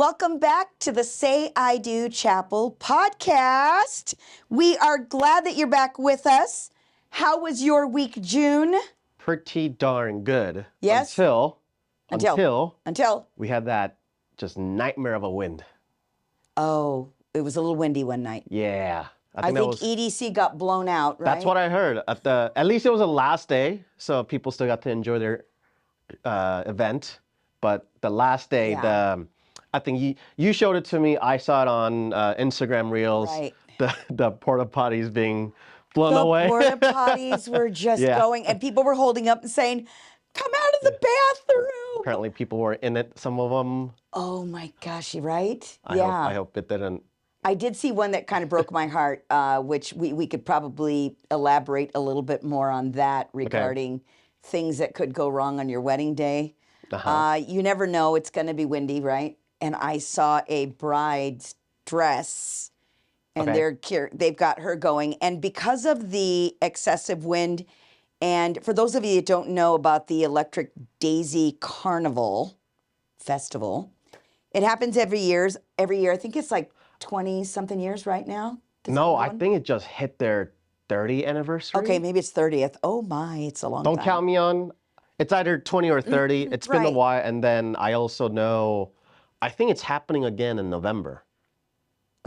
Welcome back to the Say I Do Chapel podcast. We are glad that you're back with us. How was your week, June? Pretty darn good. Yes? Until Until we had that just nightmare of a wind. Oh, it was a little windy one night. Yeah. I think EDC got blown out, right? That's what I heard. At least it was the last day, so people still got to enjoy their event. But the last day, Yeah. I think you showed it to me. I saw it on Instagram Reels. Right. The porta-potties being blown The away. porta-potties were just Yeah. going, and people were holding up and saying, come out of the bathroom. Apparently people were in it, some of them. Oh my gosh, right? I hope it didn't. I did see one that kind of broke my heart, which we could probably elaborate a little bit more on that regarding things that could go wrong on your wedding day. You never know, it's going to be windy, right? And I saw a bride's dress, and they've got her going. And because of the excessive wind, and for those of you that don't know about the Electric Daisy Carnival Festival, it happens every year. I think it's like 20-something years right now. No, I think it just hit their 30th anniversary. Okay, maybe it's 30th. Oh my, it's a long time. Don't count me on. It's either 20 or 30. It's been a while. And then I also know, I think it's happening again in November.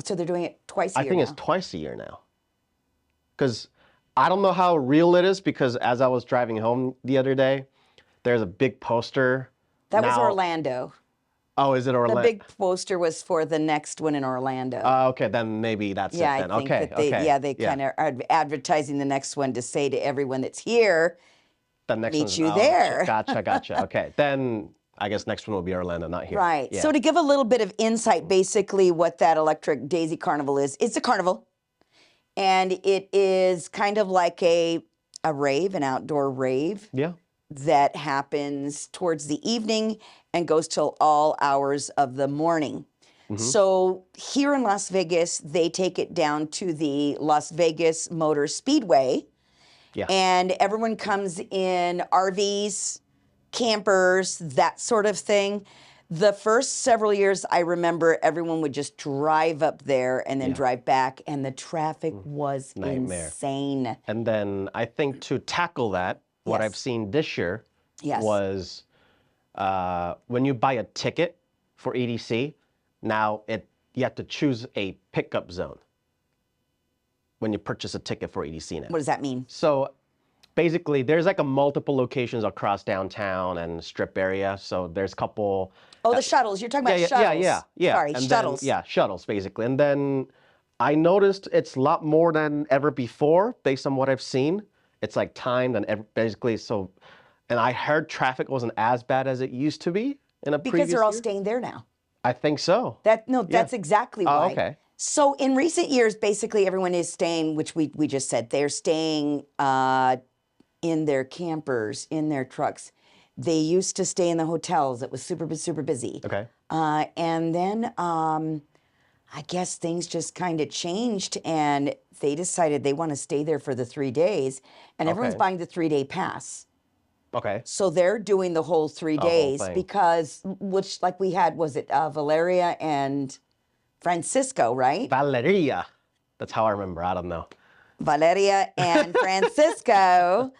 So they're doing it twice a year I think it's twice a year now. Because I don't know how real it is, because as I was driving home the other day, there's a big poster. That was Orlando. Oh, is it Orlando? The big poster was for the next one in Orlando. Okay, then maybe that's it then. I think that they kind of are advertising the next one to say to everyone that's here, the next meet you there. Gotcha. Okay, then I guess next one will be Orlando, not here. Right. Yeah. So to give a little bit of insight, basically what that Electric Daisy Carnival is, it's a carnival. And it is kind of like a rave, an outdoor rave. Yeah. That happens towards the evening and goes till all hours of the morning. Mm-hmm. So here in Las Vegas, they take it down to the Las Vegas Motor Speedway. Yeah. And everyone comes in RVs, campers, that sort of thing. The first several years, I remember everyone would just drive up there and then drive back, and the traffic was insane. And then I think to tackle that, what I've seen this year was when you buy a ticket for EDC, now you have to choose a pickup zone when you purchase a ticket for EDC now. What does that mean? So basically, there's like a multiple locations across downtown and strip area. So there's a couple. Oh, the shuttles. You're talking about shuttles. Yeah. Sorry, and shuttles. Then, shuttles, basically. And then I noticed it's a lot more than ever before, based on what I've seen. It's like timed and basically so, and I heard traffic wasn't as bad as it used to be in a previous year. Because they're all staying there now. I think so. That's exactly why. Oh, okay. So in recent years, basically everyone is staying, which we just said, they're staying in their campers, in their trucks. They used to stay in the hotels. It was super busy. Okay. And then I guess things just kind of changed, and they decided they want to stay there for the 3 days, and everyone's buying the 3-day pass. Okay. So they're doing the whole 3 days because, which like we had, was it Valeria and Francisco, right? Valeria. That's how I remember. I don't know. Valeria and Francisco,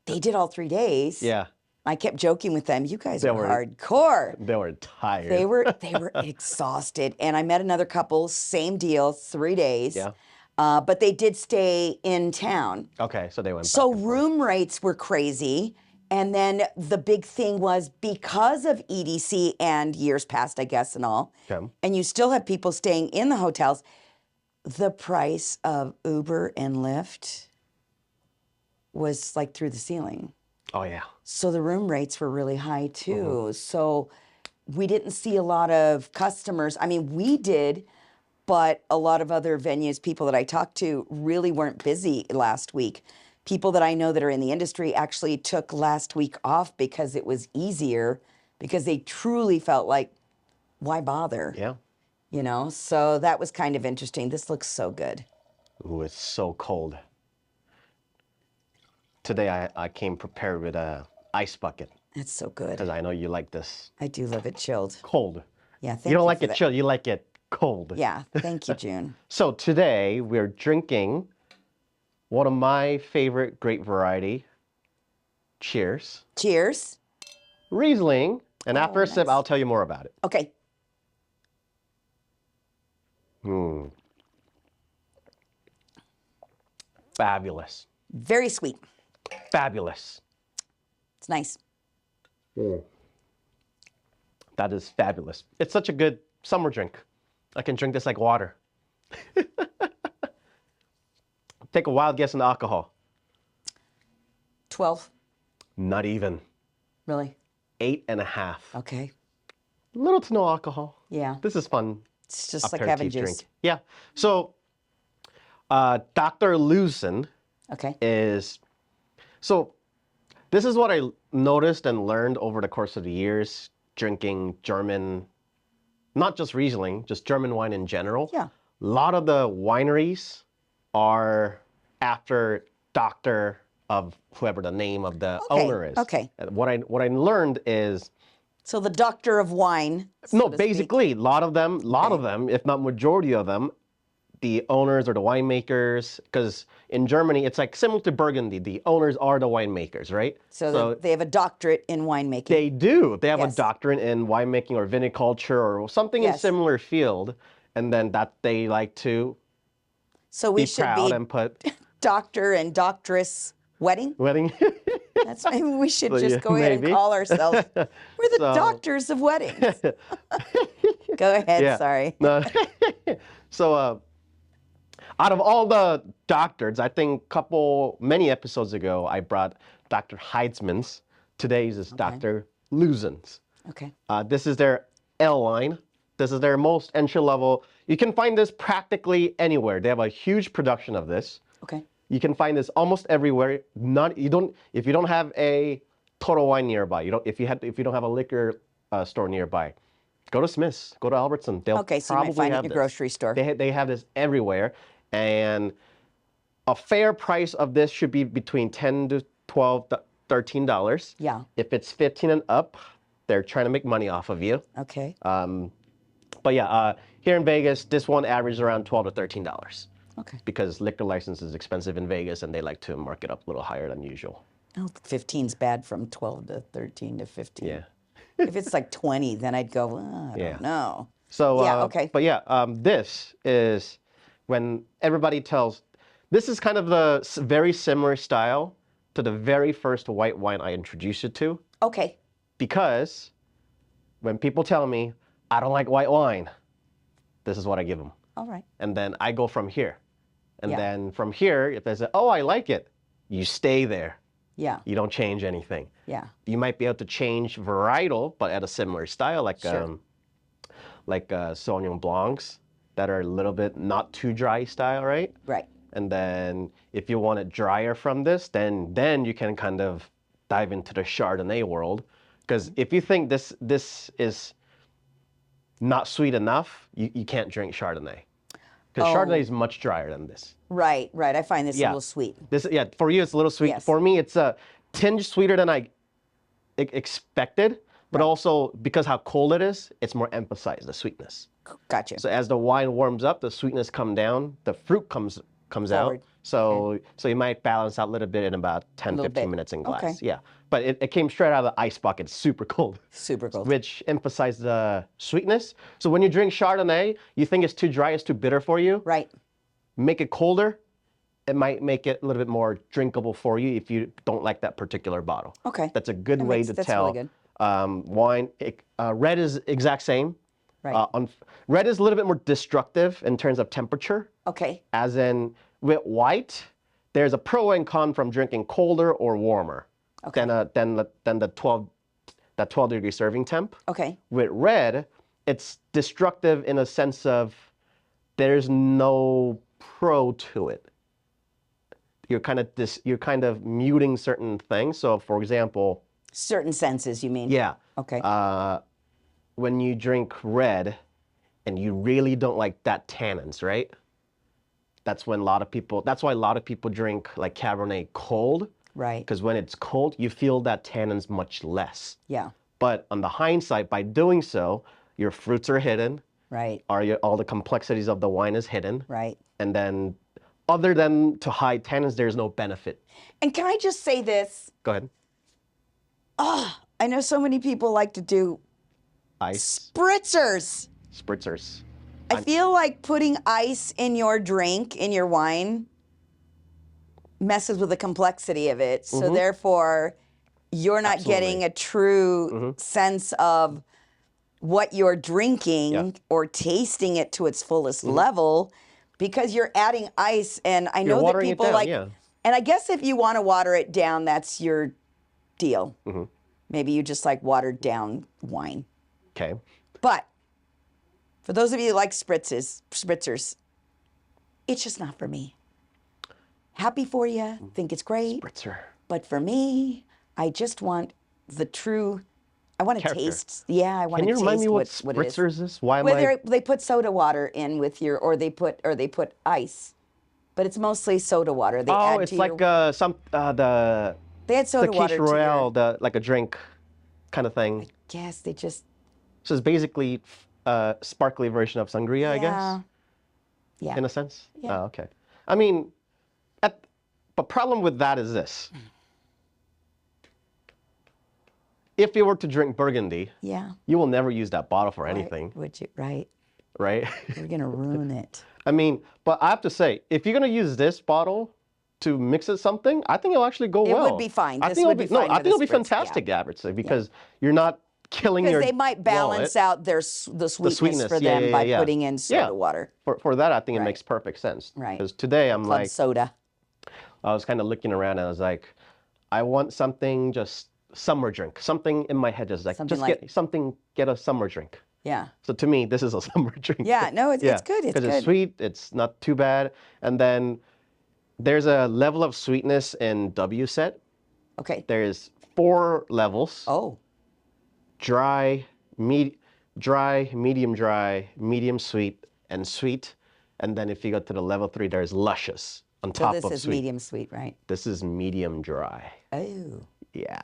they did all 3 days. Yeah. I kept joking with them. You guys were hardcore. They were tired. They were exhausted. And I met another couple, same deal, 3 days. Yeah. But they did stay in town. Okay, so they went back. So room rates were crazy. And then the big thing was because of EDC and years past, I guess, and all, and you still have people staying in the hotels, the price of Uber and Lyft was like through the ceiling. Oh, yeah. So the room rates were really high too. So we didn't see a lot of customers. I mean, we did, but a lot of other venues, people that I talked to really weren't busy last week. People that I know that are in the industry actually took last week off because it was easier, because they truly felt like, why bother? Yeah. You know, so that was kind of interesting. This looks so good. Ooh, it's so cold. Today I came prepared with a ice bucket. That's so good. Because I know you like this. I do love it chilled. Cold. Yeah, thank You don't you like for it that. chilled, you like it cold. Yeah, thank you, June. So today we're drinking one of my favorite grape variety. Cheers. Cheers. Riesling. And after a sip, nice. I'll tell you more about it. Okay. Fabulous. Very sweet. Fabulous. It's nice. That is fabulous. It's such a good summer drink. I can drink this like water. Take a wild guess on the alcohol. 12. Not even. Really? 8.5. Okay. Little to no alcohol. Yeah. This is fun. It's just like having juice. Drink. Yeah. So, Dr. Luzin Okay. is, so this is what I noticed and learned over the course of the years drinking German, not just Riesling, just German wine in general. Yeah. A lot of the wineries are after doctor of whoever the name of the owner is. Okay. And what I learned is, so the doctor of wine. no, basically, a lot of them, if not majority of them, the owners or the winemakers, because in Germany, it's like similar to Burgundy. The owners are the winemakers, right? So they have a doctorate in winemaking. They do. They have a doctorate in winemaking or viticulture or something in similar field, and then that they like to we be should proud be and put doctor and doctress wedding. That's maybe we should just go ahead and call ourselves. We're the doctors of weddings. Go ahead. Sorry. No. So, out of all the doctors, I think many episodes ago, I brought Dr. Heidsman's. Today's is Dr. Luzin's. Okay. This is their L line. This is their most entry level. You can find this practically anywhere. They have a huge production of this. Okay. You can find this almost everywhere. If you don't have a Total Wine nearby, if you don't have a liquor store nearby, go to Smith's, go to Albertson. They'll so you might find it in your grocery store. They have this everywhere, and a fair price of this should be between $10 to $12, $13. Yeah. If it's 15 and up, they're trying to make money off of you. Okay. But yeah, here in Vegas, this one averages around $12 to $13. Okay. Because liquor license is expensive in Vegas, and they like to mark it up a little higher than usual. Oh, 15's bad from 12 to 13 to 15. Yeah. If it's like 20, then I'd go, I don't know. So, okay. But yeah, this is when everybody tells, this is kind of the very similar style to the very first white wine I introduced you to. Okay. Because when people tell me, I don't like white wine, this is what I give them. All right. And then I go from here. And then from here, if they say, oh, I like it, you stay there. Yeah. You don't change anything. Yeah. You might be able to change varietal, but at a similar style, like Sauvignon Blancs that are a little bit not too dry style, right? Right. And then if you want it drier from this, then you can kind of dive into the Chardonnay world. Because if you think this is not sweet enough, you can't drink Chardonnay. Because Chardonnay is much drier than this. Right, right. I find this a little sweet. For you, it's a little sweet. Yes. For me, it's a tinge sweeter than I expected, but also because how cold it is, it's more emphasized, the sweetness. Gotcha. So as the wine warms up, the sweetness comes down, the fruit comes out. So you might balance out a little bit in about 10, 15 minutes in glass. Okay. Yeah. But it came straight out of the ice bucket, super cold. Super cold. Which emphasized the sweetness. So when you drink Chardonnay, you think it's too dry, it's too bitter for you. Right. Make it colder. It might make it a little bit more drinkable for you if you don't like that particular bottle. Okay. That's a good way to tell. Really good. Wine. Red is exact same. Right. Red is a little bit more destructive in terms of temperature. Okay. As in with white, there's a pro and con from drinking colder or warmer than the 12 degree serving temp. Okay. With red, it's destructive in a sense of there's no pro to it. You're kind of muting certain things. So, for example, certain senses, you mean? Yeah. Okay. When you drink red, and you really don't like that tannins, right? That's why a lot of people drink like Cabernet cold. Right. Because when it's cold, you feel that tannins much less. Yeah. But on the hindsight, by doing so, your fruits are hidden. Right. All the complexities of the wine is hidden. Right. And then, other than to hide tannins, there's no benefit. And can I just say this? Go ahead. I know so many people like to do Ice. spritzers. Spritzers. I feel like putting ice in your drink, in your wine, messes with the complexity of it. So therefore, you're not getting a true sense of what you're drinking or tasting it to its fullest level, because you're adding ice. And I know that people and I guess if you want to water it down, that's your deal. Maybe you just like watered down wine. Okay. But for those of you who like spritzers, it's just not for me. Happy for you, think it's great. Spritzer. But for me, I just want the true. I want to taste. Yeah, I want to taste what it is. Can you remind me what spritzers is? Why am I? They put soda water in with your, or they put ice, but it's mostly soda water. They add it's to like the. They add soda water quiche royale, like a drink, kind of thing. I guess they just. So it's basically a sparkly version of sangria, I guess. Yeah. In a sense. Yeah. Oh, okay. I mean, the problem with that is this. If you were to drink Burgundy, you will never use that bottle for anything. Would you? Right. Right? You're going to ruin it. I mean, but I have to say, if you're going to use this bottle to mix it something, I think it'll actually go well. It would be fine. I think it'll be fantastic, I would say, because you're not killing your Because they might balance out the sweetness for them by putting in soda water. For that, I think it makes perfect sense. Right. Because today I'm like, soda. I was kind of looking around and I was like, I want something just summer drink. Something in my head is like, get a summer drink. Yeah. So to me, this is a summer drink. Yeah, no, it's good. It's good. Because it's sweet, it's not too bad. And then there's a level of sweetness in W set. Okay. There's 4 levels. Oh. Dry, medium dry, medium sweet, and sweet. And then if you go to the level 3, there's luscious on top of sweet. So this is medium sweet, right? This is medium dry. Oh. Yeah.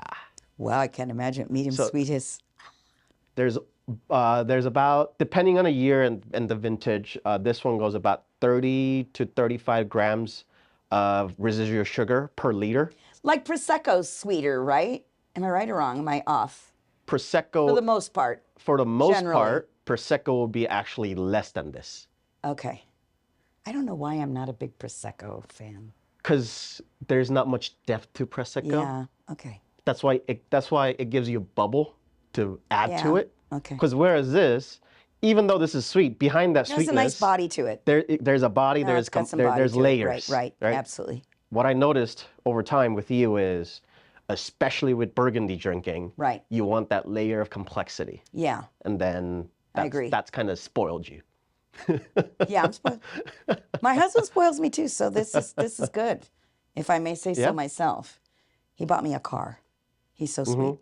Well, I can't imagine medium sweet is. There's about, depending on a year and the vintage, this one goes about 30 to 35 grams of residual sugar per liter. Like Prosecco's sweeter, right? Am I right or wrong? Am I off? Prosecco. For the most part. For the most part, Prosecco will be actually less than this. Okay. I don't know why I'm not a big Prosecco fan. Because there's not much depth to Prosecco. Yeah, okay. That's why it gives you a bubble to add to it. Okay. Because whereas this, even though this is sweet, behind that sweetness, there's a nice body to it. There's a body. There's layers. Right. Absolutely. What I noticed over time with you is, especially with Burgundy drinking, you want that layer of complexity. Yeah. And then I agree. That's kind of spoiled you. Yeah, I'm spoiled. My husband spoils me too, so this is good, if I may say so myself. He bought me a car. He's so sweet.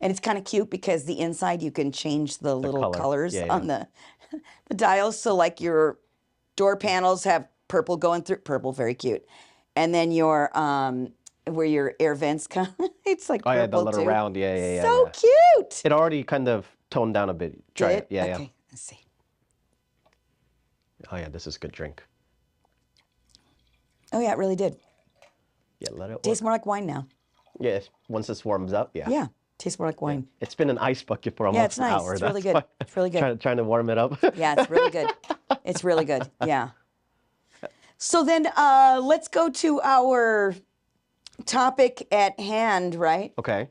And it's kind of cute because the inside you can change the little colors on the dials. So like your door panels have purple going through, purple, very cute. And then your where your air vents come, it's like purple the little too. round, So cute. It already kind of toned down a bit. Try it. Yeah, okay, let's see. Oh yeah, this is a good drink. Oh yeah, it really did. Yeah, let it. Tastes more like wine now. Yeah, once this warms up, yeah. Yeah, tastes more like wine. It's been an ice bucket for almost it's nice. an hour. It's really good. It's really good. Trying to warm it up. Yeah, it's really good. It's really good. Yeah. So then let's go to our topic at hand, right? Okay.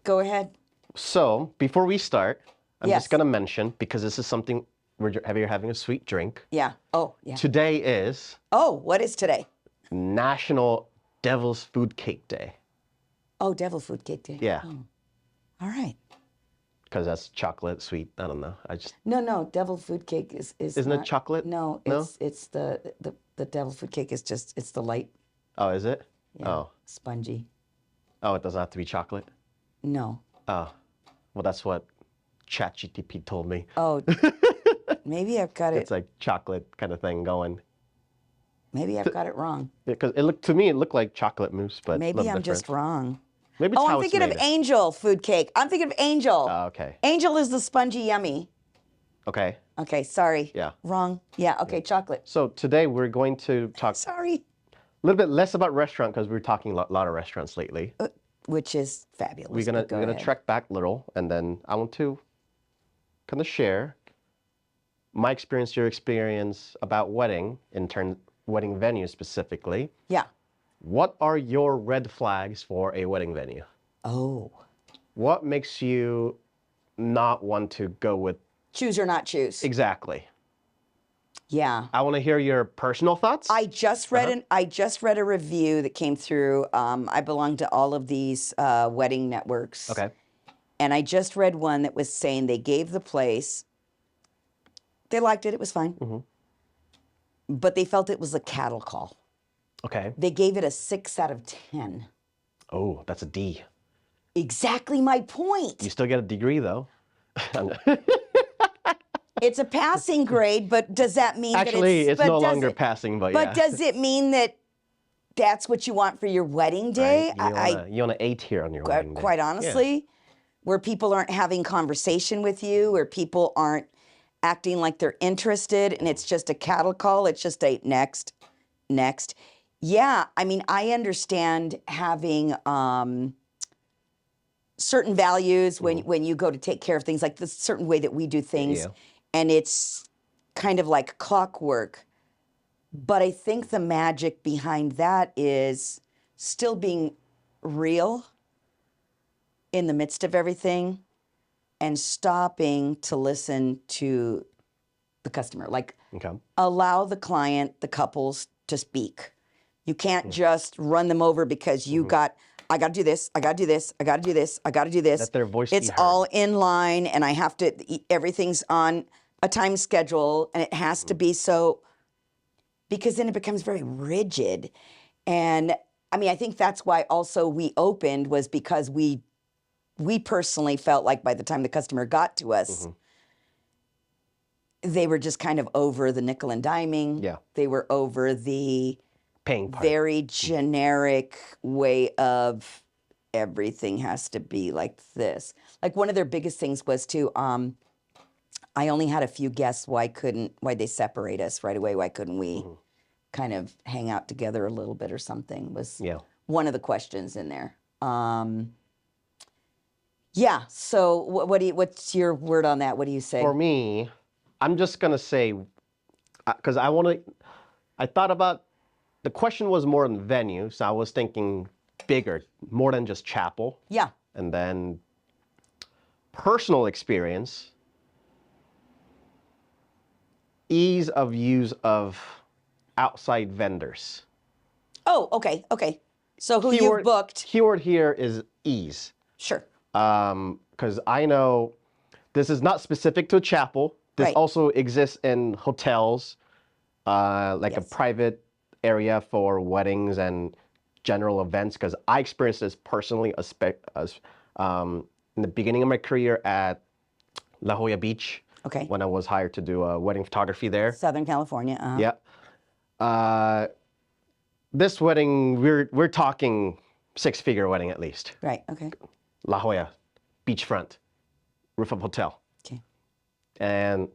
Go ahead. So before we start, I'm just going to mention, because this is something we're having a sweet drink. Yeah. Oh, yeah. Today is... Oh, what is today? National Devil's Food Cake Day. Oh, Devil Food Cake Day. Yeah. Oh. All right. Because that's chocolate, sweet. I don't know. No. Devil Food Cake is Isn't it chocolate? No, it's the Devil Food Cake is just, it's the light. Oh, is it? Yeah. Oh. Spongy. Oh, it doesn't have to be chocolate? No. Oh. Well, that's what ChatGPT told me. Oh. Maybe I've got it. It's like chocolate kind of thing going. Maybe I've got it wrong. Because to me, it looked like chocolate mousse, but maybe I'm just wrong. Maybe it's Oh, how I'm thinking it's of made. Angel food cake. I'm thinking of Angel. Okay. Angel is the spongy yummy. Okay. Okay, sorry. Yeah. Wrong. Yeah, okay, chocolate. So today we're going to talk Sorry. a little bit less about restaurant because we're talking a lot of restaurants lately. Which is fabulous. We're gonna trek back a little, and then I want to kind of share my experience, your experience about wedding wedding venue specifically. Yeah. What are your red flags for a wedding venue? Oh. What makes you not want to go with? Choose or not choose. Exactly. Yeah. I want to hear your personal thoughts. I just read a review that came through. I belong to all of these wedding networks. Okay. And I just read one that was saying they gave the place. They liked it. It was fine. Mm-hmm. But they felt it was a cattle call. Okay. They gave it a 6 out of 10. Oh, that's a D. Exactly my point. You still get a degree though. It's a passing grade, but does that mean Actually, that it's no longer passing, but yeah. But does it mean that that's what you want for your wedding day? Right. You want an 8 here on your wedding day. Quite honestly, where people aren't having conversation with you, where people aren't acting like they're interested, and it's just a cattle call. It's just a next. Yeah, I mean, I understand having certain values when you go to take care of things, like the certain way that we do things, and it's kind of like clockwork. But I think the magic behind that is still being real in the midst of everything and stopping to listen to the customer. Like, allow the client, the couples, to speak. You can't just run them over because you I got to do this, I got to do this, I got to do this, I got to do this. Let their voice It's be heard. all in line, and I have to, everything's on a time schedule, and it has to be so, because then it becomes very rigid. And I mean, I think that's why also we opened, was because we personally felt like by the time the customer got to us, they were just kind of over the nickel and diming. Yeah. They were over the paying part. Very generic way of everything has to be like this. Like one of their biggest things was to, I only had a few guests. Why'd they separate us right away? Why couldn't we kind of hang out together a little bit or something, was one of the questions in there. Yeah, so what's your word on that? What do you say? For me, I'm just gonna say, because I thought about, the question was more on venue, so I was thinking bigger, more than just chapel. Yeah. And then personal experience, ease of use of outside vendors. Oh, okay. So who you booked? Keyword here is ease. Sure. Because I know this is not specific to a chapel. This also exists in hotels, like a private area for weddings and general events. Because I experienced this personally in the beginning of my career at La Jolla Beach. Okay. When I was hired to do wedding photography there. Southern California. Yeah. This wedding, we're talking 6-figure wedding at least. Right. Okay. La Jolla, beachfront, rooftop hotel. Okay. And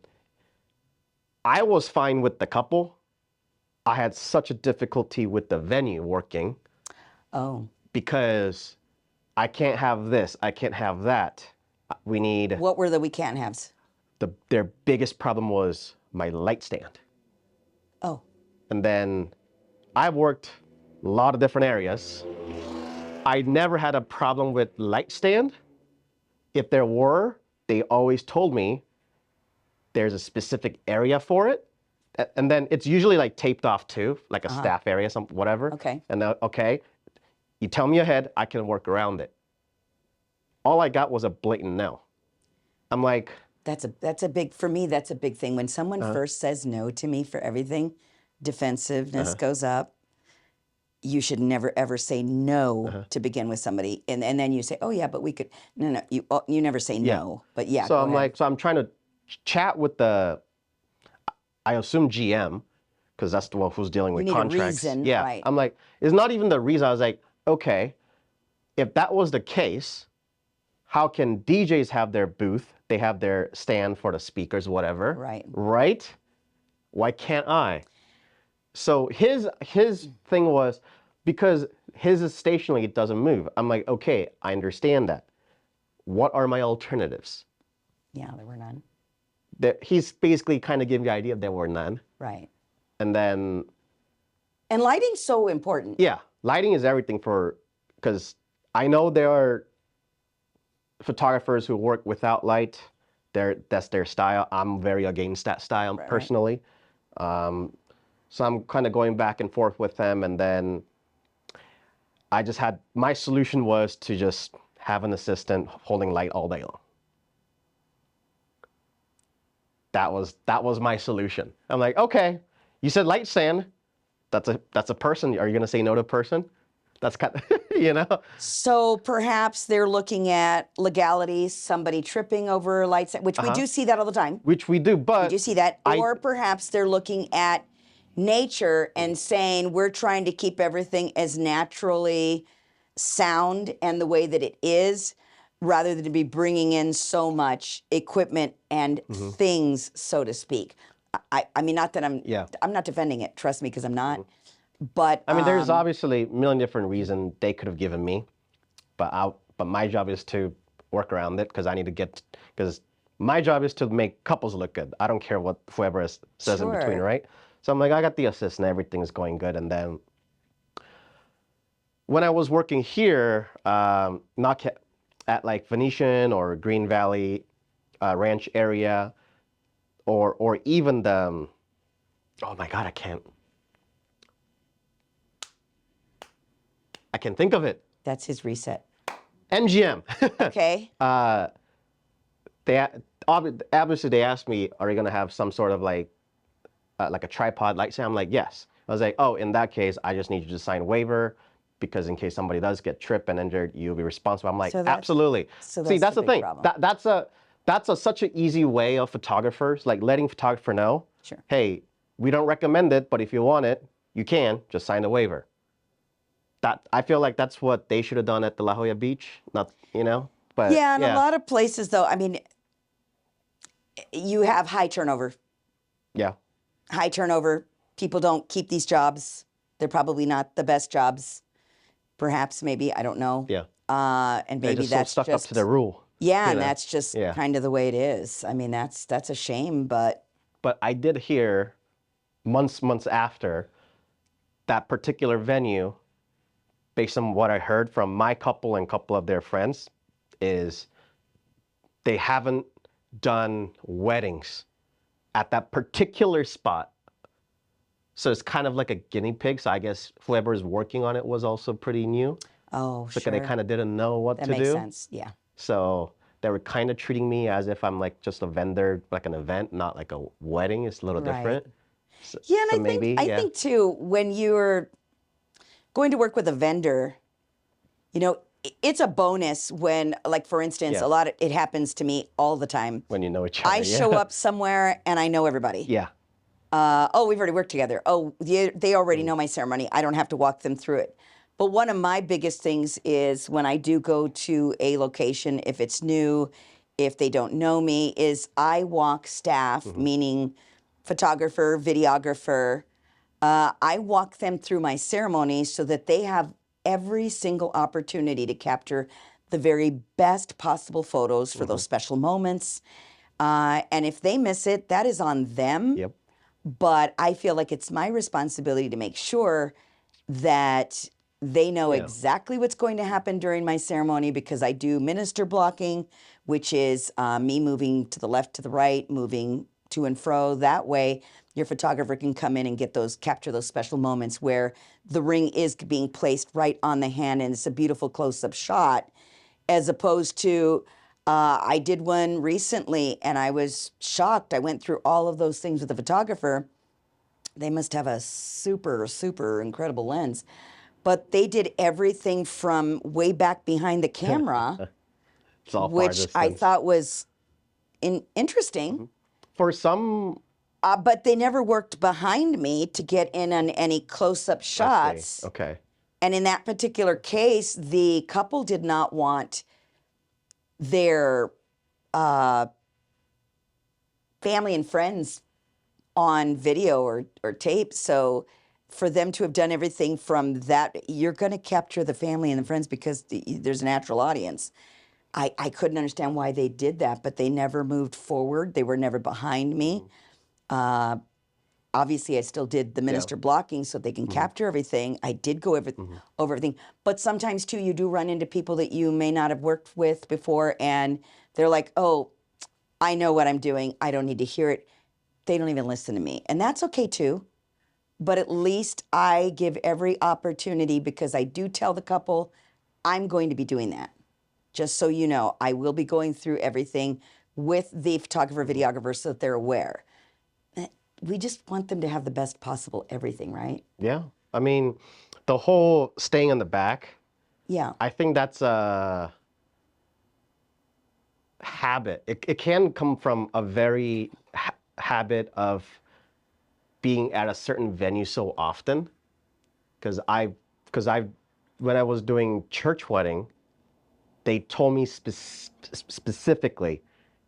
I was fine with the couple. I had such a difficulty with the venue working. Oh. Because I can't have this, I can't have that. We need... What were the we can't haves? Their biggest problem was my light stand. Oh. And then I've worked a lot of different areas. I never had a problem with light stand. If there were, they always told me there's a specific area for it. And then it's usually like taped off too, like a staff area, whatever. Okay. And then, you tell me ahead, I can work around it. All I got was a blatant no. I'm like... That's a big, for me, that's a big thing. When someone first says no to me for everything, defensiveness goes up. You should never, ever say no to begin with somebody. And then you say, oh yeah, but we could, no, you never say no. But yeah, so I'm trying to chat with I assume GM, because that's the one who's dealing with contracts. A reason, yeah. right. I'm like, it's not even the reason. I was like, okay, if that was the case, how can DJs have their booth? They have their stand for the speakers, whatever. Right. Right? Why can't I? So his thing was, because his is stationary, it doesn't move. I'm like, okay, I understand that. What are my alternatives? Yeah, there were none. He's basically kind of giving the idea there were none. Right. And then... And lighting's so important. Yeah, lighting is everything because I know there are photographers who work without light. That's their style. I'm very against that style personally. Right. So I'm kind of going back and forth with them, and then my solution was to just have an assistant holding light all day long. That was my solution. I'm like, okay, you said light stand. That's a person. Are you going to say no to a person? That's kind of, So perhaps they're looking at legalities, somebody tripping over lights, which we do see that all the time. Which we do, but... We do see that. Or perhaps they're looking at nature and saying, we're trying to keep everything as naturally sound and the way that it is, rather than to be bringing in so much equipment and things, so to speak. I mean, not that I'm not defending it, trust me, because I'm not. But I mean, there's obviously a million different reasons they could have given me, but my job is to work around it, because my job is to make couples look good. I don't care what whoever says in between, right? So I'm like, I got the assist and everything's going good. And then when I was working here, not at like Venetian or Green Valley Ranch area, or even the, oh my God, I can't think of it. That's his reset. MGM. Okay. Obviously they asked me, are you going to have some sort of like a tripod light stand? I'm like, yes. I was like, oh, in that case, I just need you to sign a waiver, because in case somebody does get tripped and injured, you'll be responsible. I'm like, absolutely. See, that's the thing. That's such an easy way of photographers, like letting photographer know, hey, we don't recommend it, but if you want it, you can, just sign a waiver. I feel like that's what they should have done at the La Jolla Beach, not, but yeah, and a lot of places though, I mean, you have high turnover. Yeah. High turnover. People don't keep these jobs. They're probably not the best jobs. Perhaps, maybe, I don't know. Yeah. And maybe that's so stuck up to the rule. Yeah, and that's just kind of the way it is. I mean, that's a shame, but... But I did hear months after that particular venue, based on what I heard from my couple and couple of their friends, is they haven't done weddings at that particular spot. So it's kind of like a guinea pig. So I guess whoever is working on it was also pretty new. Oh, so they kind of didn't know what to do. That makes sense, yeah. So they were kind of treating me as if I'm like just a vendor, like an event, not like a wedding. It's a little different. So, yeah, and I think too, when you're going to work with a vendor, it's a bonus when, like, for instance, it happens to me all the time. When you know each other. I show up somewhere and I know everybody. Yeah. Oh, we've already worked together. Oh, they already know my ceremony. I don't have to walk them through it. But one of my biggest things is when I do go to a location, if it's new, if they don't know me, is I walk staff, meaning photographer, videographer. I walk them through my ceremony so that they have every single opportunity to capture the very best possible photos for those special moments. And if they miss it, that is on them. Yep. But I feel like it's my responsibility to make sure that they know exactly what's going to happen during my ceremony, because I do minister blocking, which is me moving to the left, to the right, moving to and fro. That way, your photographer can come in and capture those special moments where the ring is being placed right on the hand and it's a beautiful close-up shot, as opposed to, I did one recently and I was shocked. I went through all of those things with the photographer. They must have a super, super incredible lens. But they did everything from way back behind the camera, which I thought was interesting. For some... but they never worked behind me to get in on any close-up shots. Okay. And in that particular case, the couple did not want their family and friends on video or tape. So for them to have done everything from that, you're going to capture the family and the friends because there's a natural audience. I couldn't understand why they did that, but they never moved forward. They were never behind me. Obviously, I still did the minister blocking so they can capture everything. I did go over everything. But sometimes, too, you do run into people that you may not have worked with before, and they're like, oh, I know what I'm doing. I don't need to hear it. They don't even listen to me. And that's okay, too. But at least I give every opportunity because I do tell the couple, I'm going to be doing that. Just so you know, I will be going through everything with the photographer, videographer, so that they're aware. We just want them to have the best possible everything, right? Yeah. I mean, the whole staying in the back. Yeah. I think that's a habit. It can come from a very habit of being at a certain venue so often. Because when I was doing church wedding, they told me specifically,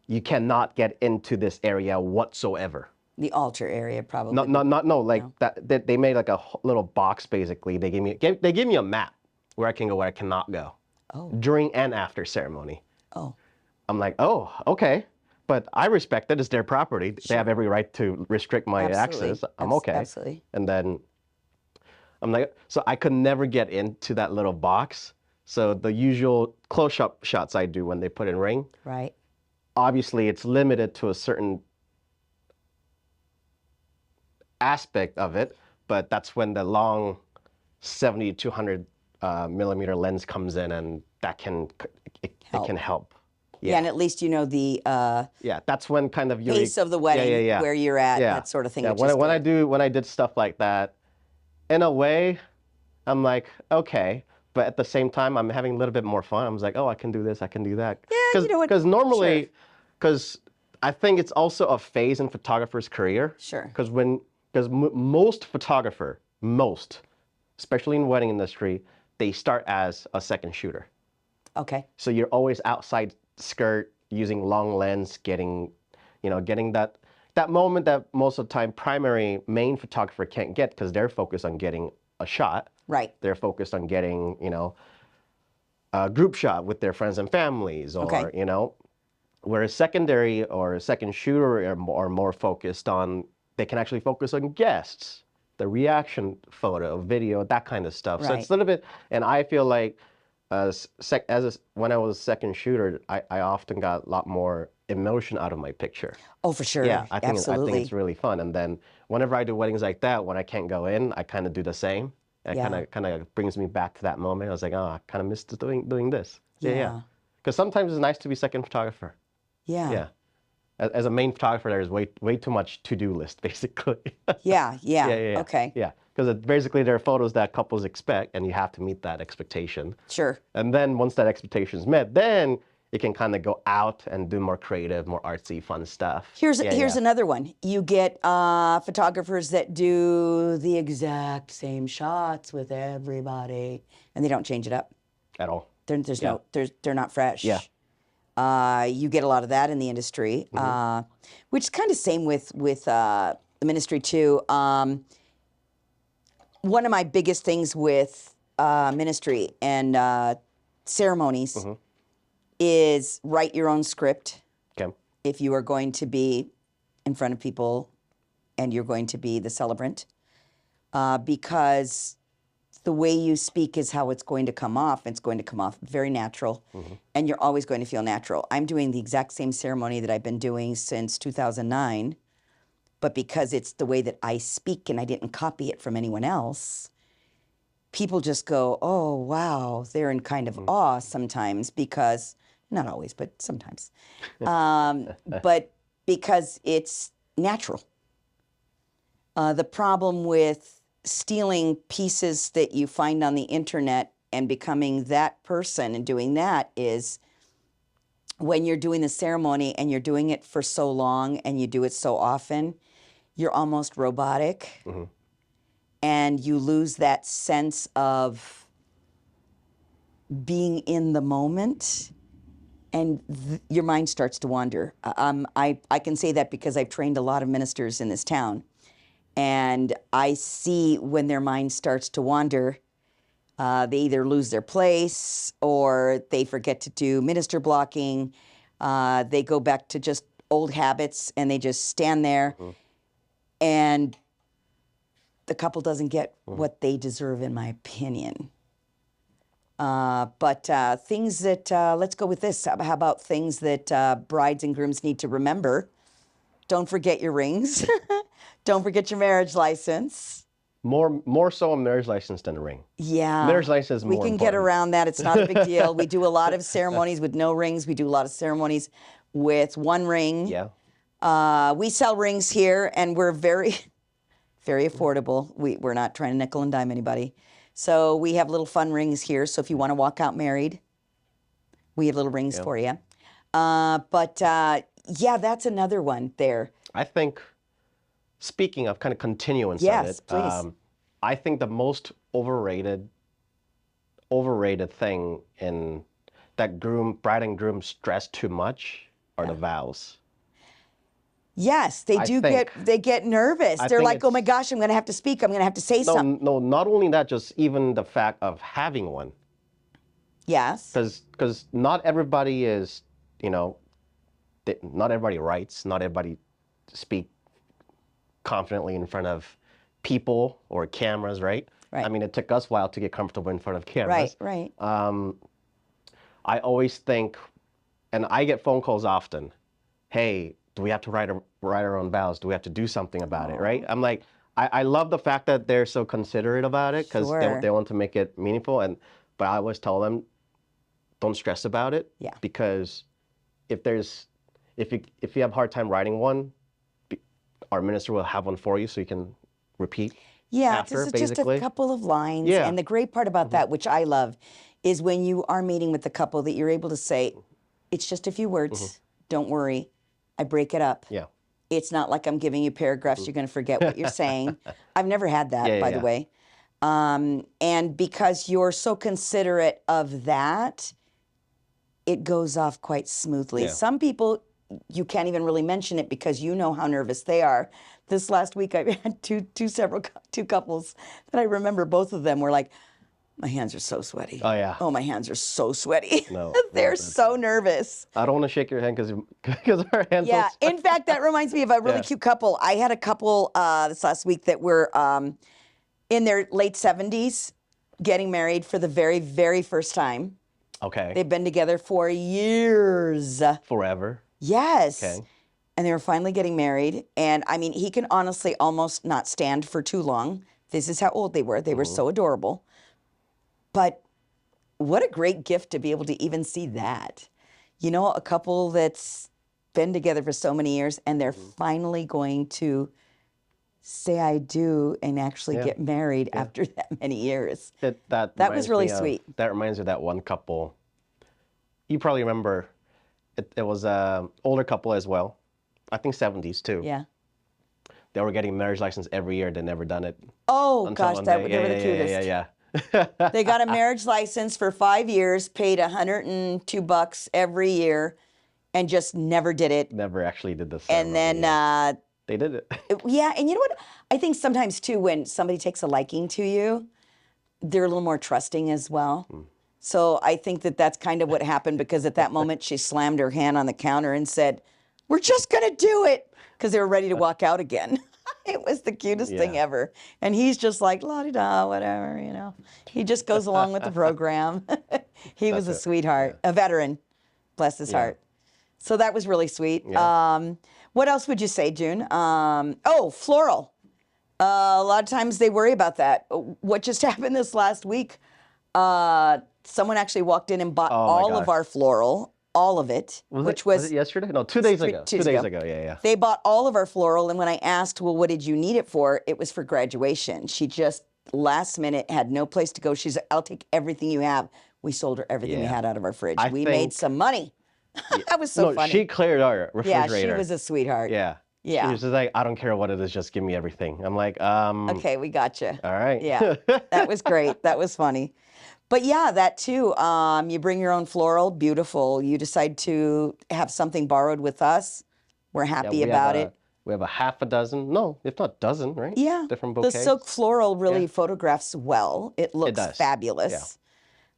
you cannot get into this area whatsoever. The altar area, probably. No, like that. They made like a little box basically. They gave me a map where I can go, where I cannot go. Oh. During and after ceremony. Oh. I'm like, oh, okay. But I respect it. It's their property. Sure. They have every right to restrict my access. I'm okay. Absolutely. And then I'm like, so I could never get into that little box. So the usual close-up shots I do when they put in ring. Right. Obviously, it's limited to a certain aspect of it, but that's when the long 70 to 200 millimeter lens comes in, and that can it can help. Yeah, and at least you know the that's when kind of pace of the wedding, where you're at, that sort of thing. Yeah, when I did stuff like that, in a way, I'm like, okay, but at the same time, I'm having a little bit more fun. I was like, oh, I can do this, I can do that. Yeah, you know what? Because normally, because I think it's also a phase in photographer's career. Sure. Because most photographer, especially in the wedding industry, they start as a second shooter. Okay. So you're always outside skirt, using long lens, getting that moment that most of the time main photographer can't get because they're focused on getting a shot. Right. They're focused on getting, a group shot with their friends and families, or, whereas secondary or a second shooter are more focused on, they can actually focus on guests, the reaction photo, video, that kind of stuff. Right. So it's a little bit, and I feel like when I was a second shooter, I often got a lot more emotion out of my picture. Oh, for sure. Yeah, I think Absolutely. it's really fun. And then whenever I do weddings like that, when I can't go in, I kind of do the same. It kind of brings me back to that moment. I was like, oh, I kind of missed doing this. Yeah. Because sometimes it's nice to be second photographer. Yeah. Yeah. As a main photographer, there's way too much to-do list, basically. Yeah. Okay. Yeah, because basically there are photos that couples expect, and you have to meet that expectation. Sure. And then once that expectation is met, then you can kind of go out and do more creative, more artsy, fun stuff. Here's another one. You get photographers that do the exact same shots with everybody, and they don't change it up at all. They're not fresh. Yeah. You get a lot of that in the industry, which is kind of same with the ministry too. One of my biggest things with ministry and ceremonies is write your own script. Okay. If you are going to be in front of people and you're going to be the celebrant, because the way you speak is how it's going to come off. It's going to come off very natural, and you're always going to feel natural. I'm doing the exact same ceremony that I've been doing since 2009, but because it's the way that I speak and I didn't copy it from anyone else, people just go, oh, wow. They're in kind of awe sometimes because, not always, but sometimes, but because it's natural. The problem with stealing pieces that you find on the internet and becoming that person and doing that is when you're doing the ceremony and you're doing it for so long and you do it so often, you're almost robotic, and you lose that sense of being in the moment, and your mind starts to wander. I can say that because I've trained a lot of ministers in this town, and I see when their mind starts to wander, they either lose their place or they forget to do minister blocking. They go back to just old habits and they just stand there, and the couple doesn't get what they deserve, in my opinion. But things that, let's go with this. How about things that brides and grooms need to remember? Don't forget your rings. Don't forget your marriage license. More so a marriage license than a ring. Yeah. Marriage license is more We can important. get around that. It's not a big deal. We do a lot of ceremonies with no rings. We do a lot of ceremonies with one ring. Yeah. We sell rings here, and we're very, very affordable. We're not trying to nickel and dime anybody. So we have little fun rings here. So if you want to walk out married, we have little rings for you. Yeah, that's another one there. I think, speaking of kind of continuance Yes, of it, please. I think the most overrated thing in that bride and groom stress too much are the vows. Yes, they get nervous. They're like, oh my gosh, I'm going to have to speak. I'm going to have to say something. No, not only that, just even the fact of having one. Yes. Because not everybody is, not everybody writes, not everybody speak confidently in front of people or cameras, right? Right. I mean, it took us a while to get comfortable in front of cameras. Right. I always think, and I get phone calls often, hey, do we have to write our own vows? Do we have to do something about it, right? I'm like, I love the fact that they're so considerate about it because they want to make it meaningful. But I always tell them, don't stress about it. Yeah. Because if you have a hard time writing one, our minister will have one for you so you can repeat. Yeah, after, it's just a couple of lines. Yeah. And the great part about that, which I love, is when you are meeting with the couple that you're able to say, it's just a few words. Don't worry. I break it up. Yeah. It's not like I'm giving you paragraphs. You're going to forget what you're saying. I've never had that, by the way. And because you're so considerate of that, it goes off quite smoothly. Yeah. Some people, you can't even really mention it because you know how nervous they are. This last week, I had two couples that I remember. Both of them were like, my hands are so sweaty. Oh, yeah. Oh, my hands are so sweaty. No. They're so nervous. I don't want to shake your hand because our hands Yeah. are In fact, that reminds me of a really cute couple. I had a couple this last week that were in their late 70s getting married for the very, very first time. Okay. They've been together for years. Forever. Yes. Okay. And they were finally getting married. And I mean, he can honestly almost not stand for too long. This is how old they were. They were so adorable. But what a great gift to be able to even see that. You know, a couple that's been together for so many years and they're finally going to say I do and actually get married after that many years. That was really sweet. That reminds me of that one couple. You probably remember, it was an older couple as well. I think 70s too. Yeah. They were getting marriage license every year. They'd never done it. Oh, gosh, they were the cutest. Yeah. They got a marriage license for 5 years, paid $102 every year, and just never did it. Never actually did the ceremony. And then they did it. Yeah, and you know what? I think sometimes too, when somebody takes a liking to you, they're a little more trusting as well. So I think that that's kind of what happened, because at that moment she slammed her hand on the counter and said, "We're just gonna do it," because they were ready to walk out again. It was the cutest thing ever. And he's just like, la-di-da, whatever, you know. He just goes along with the program. He was a sweetheart, a veteran, bless his heart. So that was really sweet. Yeah. What else would you say, June? Floral. A lot of times they worry about that. What just happened this last week, someone actually walked in and bought all of our floral. All of it, was it yesterday? No, 2 days ago. 2 days ago, yeah. They bought all of our floral, and when I asked, well, what did you need it for? It was for graduation. She just, last minute, had no place to go. She's like, I'll take everything you have. We sold her everything we had out of our fridge. We made some money. That was so funny. She cleared our refrigerator. Yeah, she was a sweetheart. Yeah. Yeah. She was just like, I don't care what it is, just give me everything. I'm like, Okay, we got you. all right. Yeah, that was great. That was funny. But yeah, that too. You bring your own floral, beautiful. You decide to have something borrowed with us. We're happy about it. We have a half a dozen, no, if not dozen, right? Yeah. Different The bouquets. silk floral really photographs well. It looks does. fabulous.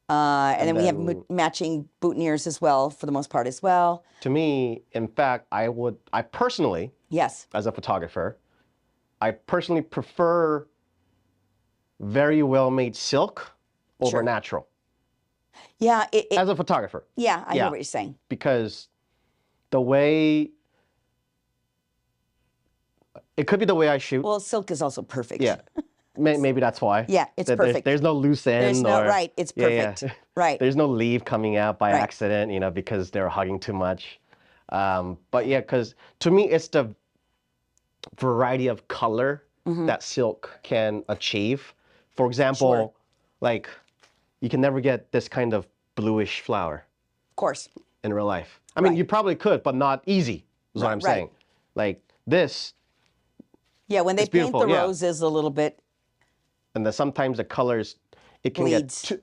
And then we have matching boutonnieres as well, for the most part as well. To me, in fact, I personally, yes, as a photographer, I personally prefer very well-made silk over natural. Yeah. As a photographer. Yeah, I hear what you're saying. Because the way, it could be the way I shoot. Well, silk is also perfect. Yeah. Maybe that's why. Yeah, it's perfect. There's no loose end. There's no, right, it's perfect. Right. There's no leaf coming out by accident, you know, because they're hugging too much. But yeah, because to me, it's the variety of color that silk can achieve. For example, like you can never get this kind of bluish flower. Of course. In real life. I mean, you probably could, but not easy, is what I'm saying. Like this. Yeah, when they paint the roses a little bit. And then sometimes the colors, it can get too,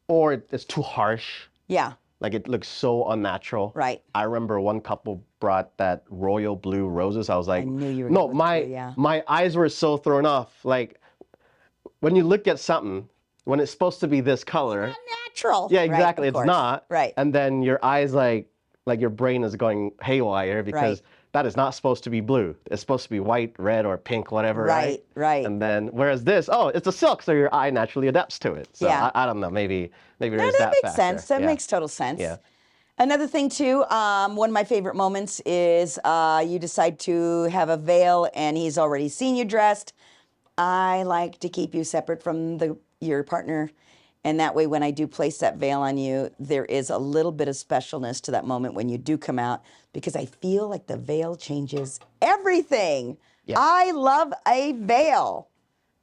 or it's too harsh. Yeah. Like it looks so unnatural. Right. I remember one couple brought that royal blue roses. I was like, I knew you were my eyes were so thrown off. Like when you look at something, when it's supposed to be this color. It's not natural. Yeah, exactly. It's not. Right. And then your eyes like your brain is going haywire because that is not supposed to be blue. It's supposed to be white, red, or pink, whatever. Right. And then, whereas this, it's a silk, so your eye naturally adapts to it. So I don't know, maybe there's that makes factor. sense. That makes total sense. Yeah. Another thing too, one of my favorite moments is you decide to have a veil and he's already seen you dressed. I like to keep you separate from your partner. And that way, when I do place that veil on you, there is a little bit of specialness to that moment when you do come out, because I feel like the veil changes everything. Yeah. I love a veil.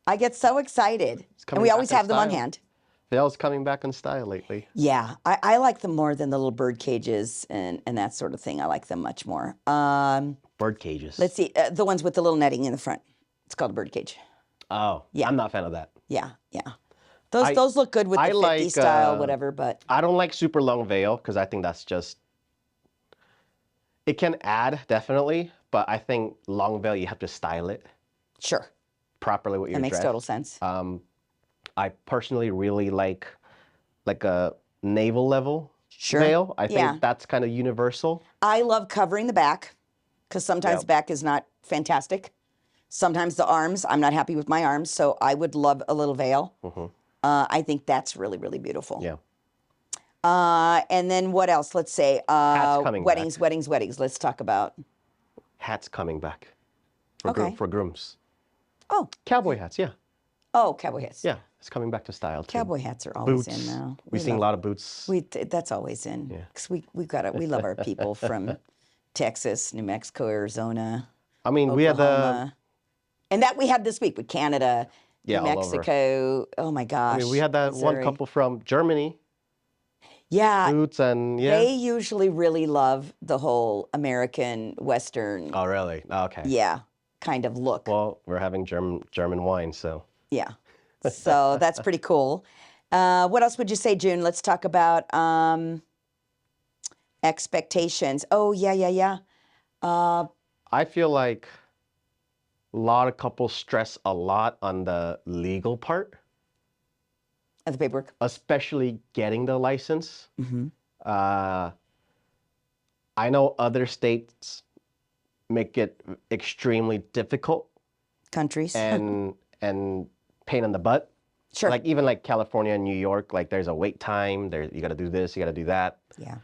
I get so excited. And we always have them on hand. Veil's coming back in style lately. Yeah, I like them more than the little bird cages and that sort of thing. I like them much more. Bird cages. Let's see, the ones with the little netting in the front. It's called a bird cage. Oh, yeah. I'm not a fan of that. Yeah. Those look good with the 50 style, whatever, but... I don't like super long veil because I think that's just... It can add, definitely, but I think long veil, you have to style it. Sure. Properly what you're dressed. That makes total sense. I personally really like a navel level veil. I think that's kind of universal. I love covering the back because sometimes back is not fantastic. Sometimes the arms, I'm not happy with my arms, so I would love a little veil. I think that's really, really beautiful. Yeah. And then what else? Let's say weddings, back. weddings. Let's talk about. Hats coming back for grooms. Oh. Cowboy hats, yeah. Oh, cowboy hats. Yeah, it's coming back to style too. Cowboy hats are always boots. in now. We've seen a lot of boots. That's always in. Yeah. Because we love our people from Texas, New Mexico, Arizona. I mean, Oklahoma. And that we had this week with Canada, New Mexico. Oh my gosh. I mean, we had that one couple from Germany. Yeah. Boots and They usually really love the whole American Western. Oh, really? Oh, okay. Yeah, kind of look. Well, we're having German wine, so. Yeah. So that's pretty cool. What else would you say, June? Let's talk about expectations. Oh, yeah. I feel like a lot of couples stress a lot on the legal part. Of the paperwork? Especially getting the license. I know other states make it extremely difficult. Countries. And pain in the butt. Sure. Like even like California and New York, like there's a wait time. You got to do this, you got to do that. Yeah.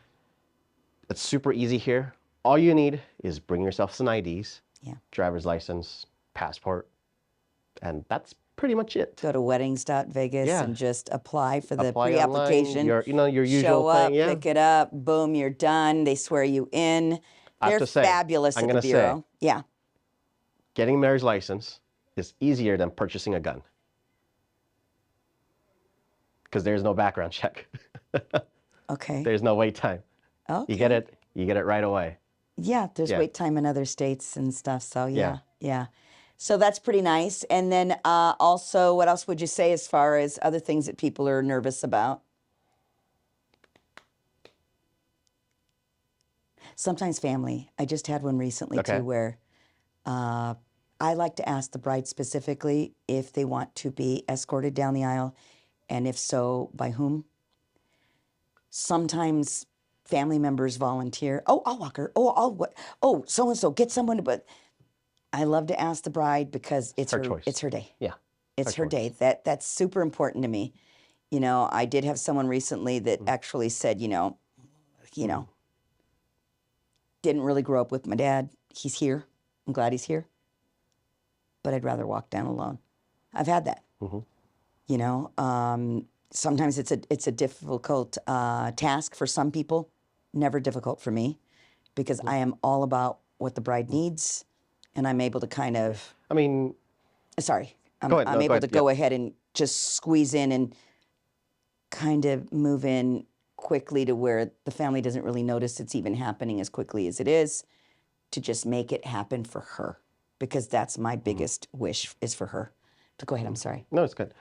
It's super easy here. All you need is bring yourself some IDs. Yeah. Driver's license, passport, and that's pretty much it. Go to weddings.vegas and just apply for the pre-application. Your usual show up, thing. pick it up, boom, you're done. They swear you in. They're fabulous at the Bureau. Yeah. Getting a marriage license is easier than purchasing a gun. Because there's no background check. Okay. There's no wait time. Okay. You get it right away. Yeah, there's wait time in other states and stuff. So yeah. So that's pretty nice. And then also, what else would you say as far as other things that people are nervous about? Sometimes family. I just had one recently too where I like to ask the bride specifically if they want to be escorted down the aisle, and if so, by whom. Sometimes family members volunteer. Oh, I'll walk her. Oh, so-and-so, get someone to, but I love to ask the bride because it's her choice. It's her day. Yeah. It's her day. That's super important to me. You know, I did have someone recently that actually said, you know, didn't really grow up with my dad. He's here. I'm glad he's here. But I'd rather walk down alone. I've had that. You know, sometimes it's a difficult task for some people. Never difficult for me, because I am all about what the bride needs, and I'm able to kind of. I mean, sorry, I'm go ahead. No, able to go ahead and just squeeze in and kind of move in quickly to where the family doesn't really notice it's even happening as quickly as it is, to just make it happen for her, because that's my biggest wish is for her. But go ahead, I'm sorry. No, it's good.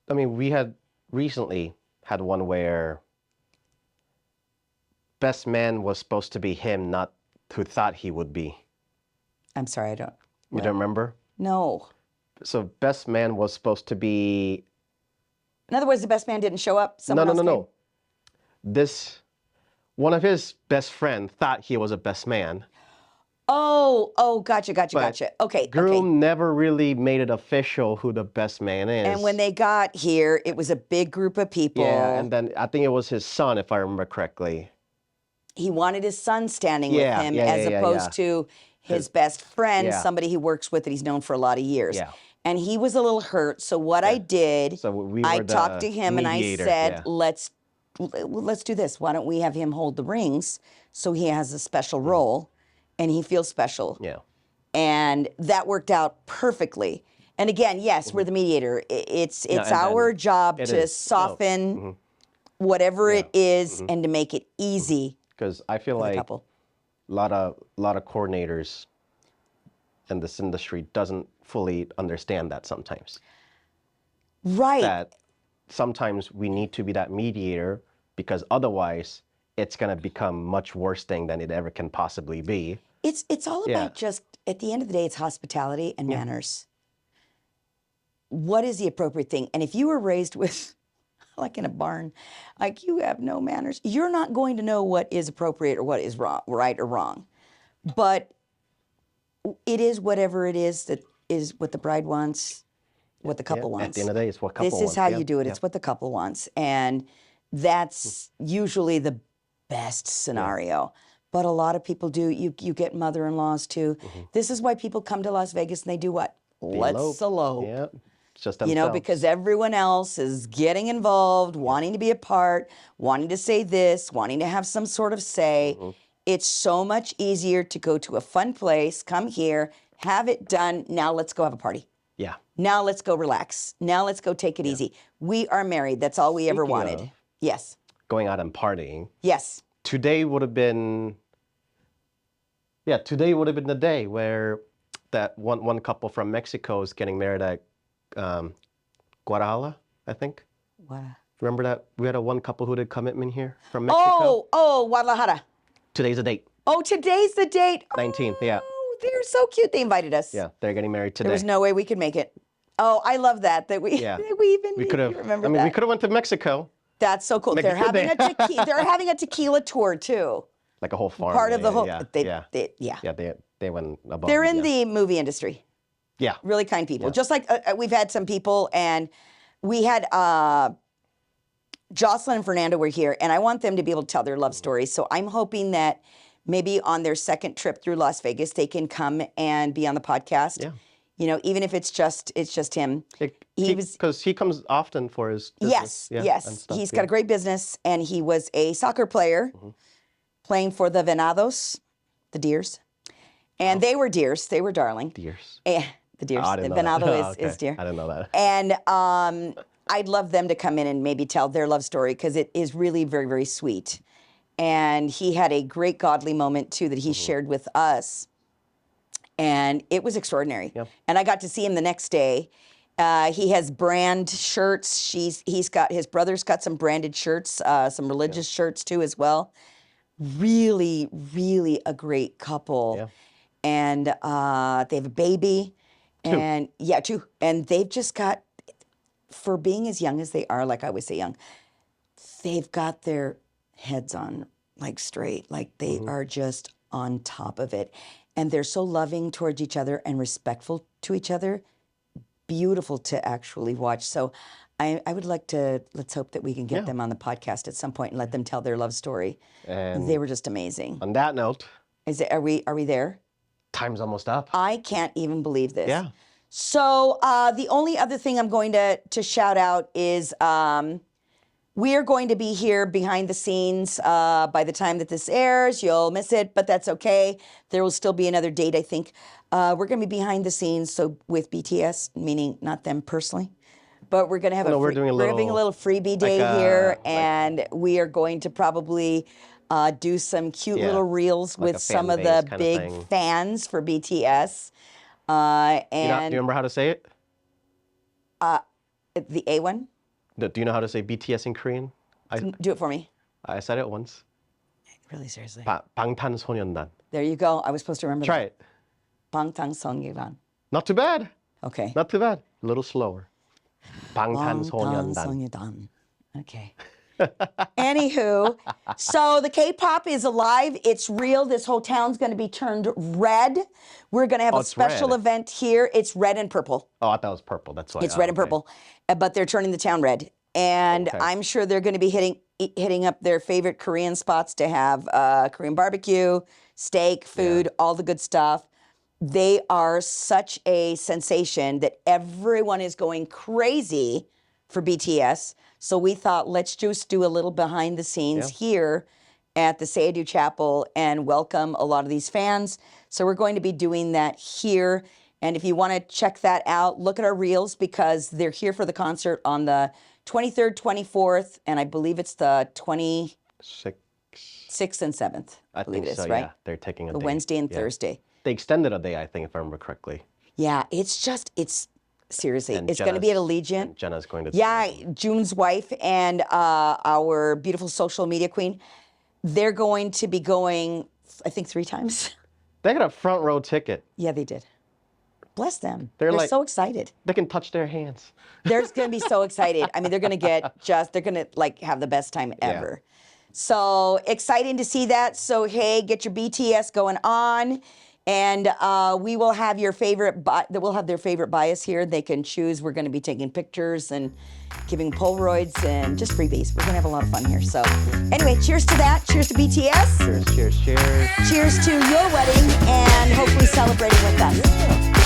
I mean, we had recently had one where best man was supposed to be him, not who thought he would be. I'm sorry, I don't. You don't remember? No. So best man was supposed to be. In other words, the best man didn't show up. No. This one of his best friend thought he was a best man. Oh, gotcha. Okay. Groom never really made it official who the best man is. And when they got here, it was a big group of people. Yeah, and then I think it was his son, if I remember correctly. He wanted his son standing with him as opposed to his best friend, somebody he works with that he's known for a lot of years. Yeah. And he was a little hurt. So what I did, I talked to him mediator, and I said, let's do this. Why don't we have him hold the rings so he has a special role and he feels special. Yeah. And that worked out perfectly. And again, yes, we're the mediator. It's our job to soften whatever it is and to make it easy. Because I feel like a lot of coordinators in this industry doesn't fully understand that sometimes. Right. That sometimes we need to be that mediator, because otherwise it's going to become much worse thing than it ever can possibly be. It's all about just, at the end of the day, it's hospitality and manners. What is the appropriate thing? And if you were raised with, like in a barn, like you have no manners, you're not going to know what is appropriate or what is wrong, right or wrong. But it is whatever it is that is what the bride wants, what the couple wants. At the end of the day, it's what couple wants. This is how you do it. It's what the couple wants. And that's usually the best scenario. But a lot of people do. You get mother-in-laws too. This is why people come to Las Vegas and they do what? Let's elope. Yeah. Just themselves. You know, because everyone else is getting involved, wanting to be a part, wanting to say this, wanting to have some sort of say. It's so much easier to go to a fun place, come here, have it done. Now let's go have a party. Yeah. Now let's go relax. Now let's go take it easy. We are married. That's all we ever wanted. Yes. Going out and partying. Yes. Today would have been the day where that one couple from Mexico is getting married at Guadalajara, I think. Wow. Remember that? We had one couple who did commitment here from Mexico. Oh, Guadalajara. Today's the date. Oh, today's the date. 19th, yeah. Oh, they're so cute. They invited us. Yeah, they're getting married today. There was no way we could make it. Oh, I love that we could have. remember I mean, that. we could have went to Mexico. That's so cool. They're having a tequila tour too. Like a whole farm. Part of the whole. They went above. They're in the movie industry. Yeah. Really kind people. Yeah. Just like we've had some people, and we had Jocelyn and Fernando were here, and I want them to be able to tell their love stories. So I'm hoping that maybe on their second trip through Las Vegas, they can come and be on the podcast. Yeah. You know, even if it's just him. Because he comes often for his business. Yes. He's got a great business, and he was a soccer player playing for the Venados, the Deers. And they were deers. They were darling. Deers. The deers. Oh, the Venado is deer. I didn't know that. And I'd love them to come in and maybe tell their love story, because it is really very, very sweet. And he had a great godly moment, too, that he shared with us. And it was extraordinary. And I got to see him the next day. He has brand shirts. His brother's got some branded shirts, some religious shirts too as well. Really, really a great couple. And they have a baby. And two. And they've just got, for being as young as they are, like I always say young, they've got their heads on like straight, like they are just on top of it. And they're so loving towards each other and respectful to each other. Beautiful to actually watch. So I would like to, let's hope that we can get them on the podcast at some point and let them tell their love story. And they were just amazing. On that note. Are we there? Time's almost up. I can't even believe this. Yeah. So the only other thing I'm going to shout out is we are going to be here behind the scenes by the time that this airs. You'll miss it, but that's okay. There will still be another date, I think. We're going to be behind the scenes, so with BTS, meaning not them personally, but we're going to have we're having a little freebie day here, and we are going to probably do some cute little reels with some of the big fans for BTS. And do you remember how to say it? The A one? Do you know how to say BTS in Korean? Do it for me. I said it once. Really, seriously? 방탄소년단. There you go. I was supposed to remember Try it. 방탄소년단. Not too bad. Okay. Not too bad. A little slower. 방탄소년단. Okay. Anywho, so the K-pop is alive. It's real. This whole town's going to be turned red. We're going to have a special event here. It's red and purple. Oh, I thought it was purple. That's why. It's red and purple, but they're turning the town red. And I'm sure they're going to be hitting up their favorite Korean spots to have Korean barbecue, steak, food, all the good stuff. They are such a sensation that everyone is going crazy for BTS. So we thought, let's just do a little behind the scenes here at the Sayadu Chapel and welcome a lot of these fans. So we're going to be doing that here. And if you want to check that out, look at our reels because they're here for the concert on the 23rd, 24th, and I believe it's the 26th and 7th. I believe it is, right? Yeah, they're taking a day. Wednesday and Thursday. They extended a day, I think, if I remember correctly. Yeah, seriously, it's going to be at Allegiant. Jenna's going to. Yeah, Jun's wife and our beautiful social media queen, they're going to be going, I think, 3 times. They got a front row ticket. Yeah, they did. Bless them. They're so excited. They can touch their hands. They're going to be so excited. I mean, they're going to like have the best time ever. Yeah. So exciting to see that. So, hey, get your BTS going on. And we will have their favorite bias here. They can choose. We're going to be taking pictures and giving Polaroids and just freebies. We're going to have a lot of fun here. So anyway, cheers to that. Cheers to BTS. Cheers, cheers, cheers. Cheers to your wedding and hopefully celebrating with us. Yeah.